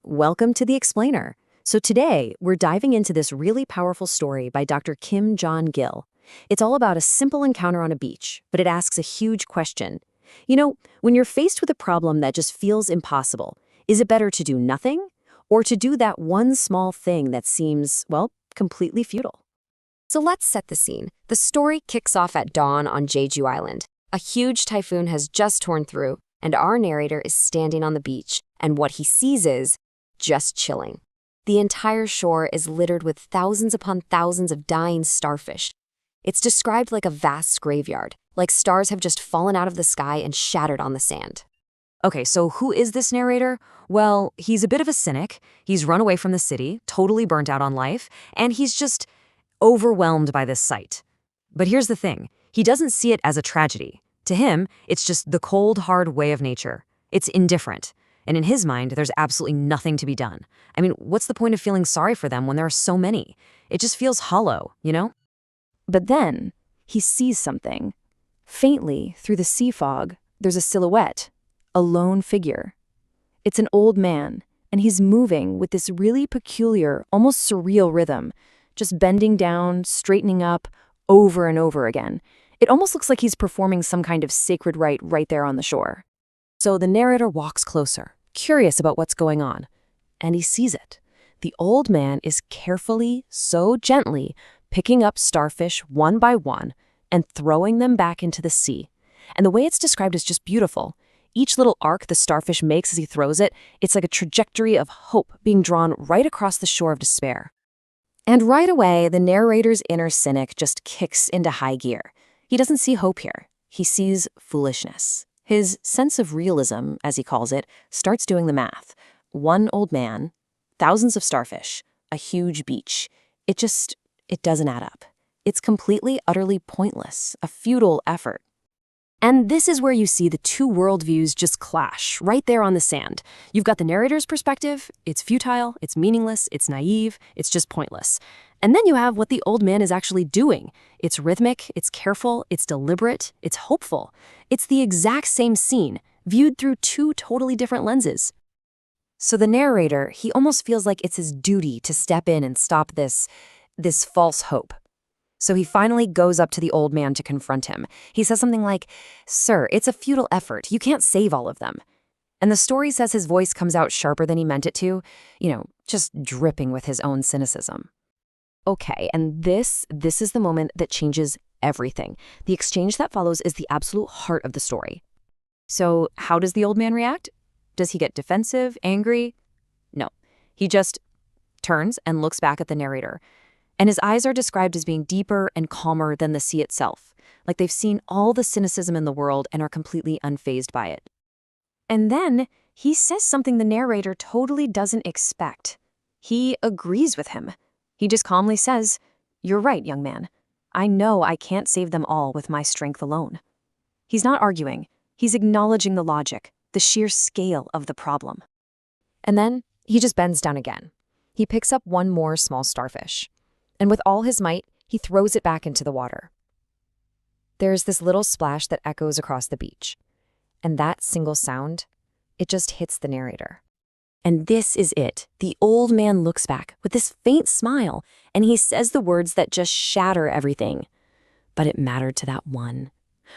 welcome to The Explainer. So today, we're diving into this really powerful story by Dr. Jon Gil. It's all about a simple encounter on a beach, but it asks a huge question. When you're faced with a problem that just feels impossible, is it better to do nothing or to do that one small thing that seems, well, completely futile? So let's set the scene. The story kicks off at dawn on Jeju Island. A huge typhoon has just torn through, and our narrator is standing on the beach, and what he sees is just chilling. The entire shore is littered with thousands upon thousands of dying starfish. It's described like a vast graveyard, like stars have just fallen out of the sky and shattered on the sand. Okay, so who is this narrator? Well, he's a bit of a cynic. He's run away from the city, totally burnt out on life, and he's just overwhelmed by this sight. But here's the thing. He doesn't see it as a tragedy. To him, it's just the cold, hard way of nature. It's indifferent. And in his mind, there's absolutely nothing to be done. I mean, what's the point of feeling sorry for them when there are so many? It just feels hollow, you know? But then, he sees something. Faintly, through the sea fog, there's a silhouette, a lone figure. It's an old man, and he's moving with this really peculiar, almost surreal rhythm, just bending down, straightening up, over and over again. It almost looks like he's performing some kind of sacred rite right there on the shore. So the narrator walks closer, curious about what's going on, and he sees it. The old man is carefully, so gently, picking up starfish one by one and throwing them back into the sea. And the way it's described is just beautiful. Each little arc the starfish makes as he throws it, it's like a trajectory of hope being drawn right across the shore of despair. And right away, the narrator's inner cynic just kicks into high gear. He doesn't see hope here. He sees foolishness. His sense of realism, as he calls it, starts doing the math. One old man, thousands of starfish, a huge beach. It doesn't add up. It's completely, utterly pointless, a futile effort. And this is where you see the two worldviews just clash, right there on the sand. You've got the narrator's perspective. It's futile, it's meaningless, it's naive, it's just pointless. And then you have what the old man is actually doing. It's rhythmic, it's careful, it's deliberate, it's hopeful. It's the exact same scene, viewed through two totally different lenses. So the narrator, he almost feels like it's his duty to step in and stop this false hope. So he finally goes up to the old man to confront him. He says something like, "Sir, it's a futile effort. You can't save all of them." And the story says his voice comes out sharper than he meant it to, just dripping with his own cynicism. Okay, and this is the moment that changes everything. The exchange that follows is the absolute heart of the story. So how does the old man react? Does he get defensive, angry? No. He just turns and looks back at the narrator. And his eyes are described as being deeper and calmer than the sea itself, like they've seen all the cynicism in the world and are completely unfazed by it. And then he says something the narrator totally doesn't expect. He agrees with him. He just calmly says, "You're right, young man. I know I can't save them all with my strength alone." He's not arguing. He's acknowledging the logic, the sheer scale of the problem. And then he just bends down again. He picks up one more small starfish. And with all his might, he throws it back into the water. There's this little splash that echoes across the beach. And that single sound, it just hits the narrator. And this is it. The old man looks back with this faint smile, and he says the words that just shatter everything. But it mattered to that one.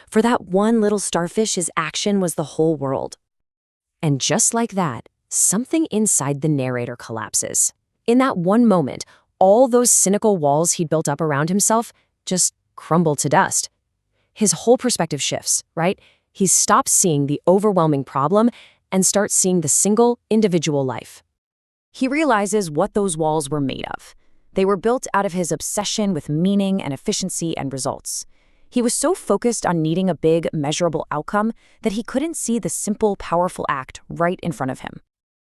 For that one little starfish, his action was the whole world. And just like that, something inside the narrator collapses. In that one moment, all those cynical walls he'd built up around himself just crumble to dust. His whole perspective shifts, right? He stops seeing the overwhelming problem and starts seeing the single individual life. He realizes what those walls were made of. They were built out of his obsession with meaning and efficiency and results. He was so focused on needing a big, measurable outcome that he couldn't see the simple, powerful act right in front of him.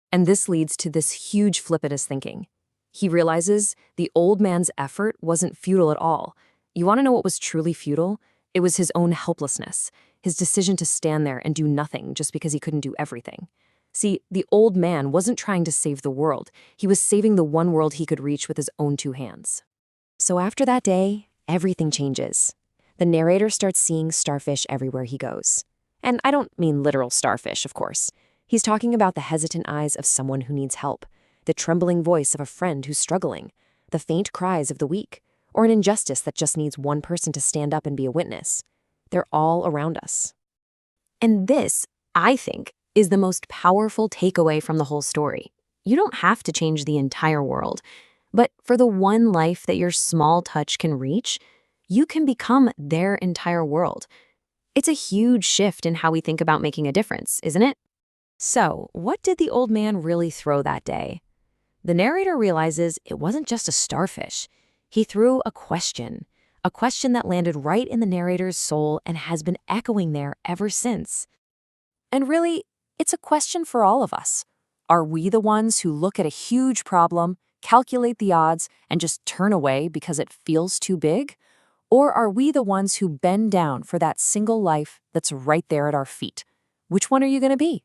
And this leads to this huge flip in his thinking. He realizes the old man's effort wasn't futile at all. You want to know what was truly futile? It was his own helplessness, his decision to stand there and do nothing just because he couldn't do everything. See, the old man wasn't trying to save the world. He was saving the one world he could reach with his own two hands. So after that day, everything changes. The narrator starts seeing starfish everywhere he goes. And I don't mean literal starfish, of course. He's talking about the hesitant eyes of someone who needs help, the trembling voice of a friend who's struggling, the faint cries of the weak, or an injustice that just needs one person to stand up and be a witness. They're all around us. And this, I think, is the most powerful takeaway from the whole story. You don't have to change the entire world, but for the one life that your small touch can reach, you can become their entire world. It's a huge shift in how we think about making a difference, isn't it? So, what did the old man really throw that day? The narrator realizes it wasn't just a starfish. He threw a question that landed right in the narrator's soul and has been echoing there ever since. And really, it's a question for all of us. Are we the ones who look at a huge problem, calculate the odds, and just turn away because it feels too big? Or are we the ones who bend down for that single life that's right there at our feet? Which one are you going to be?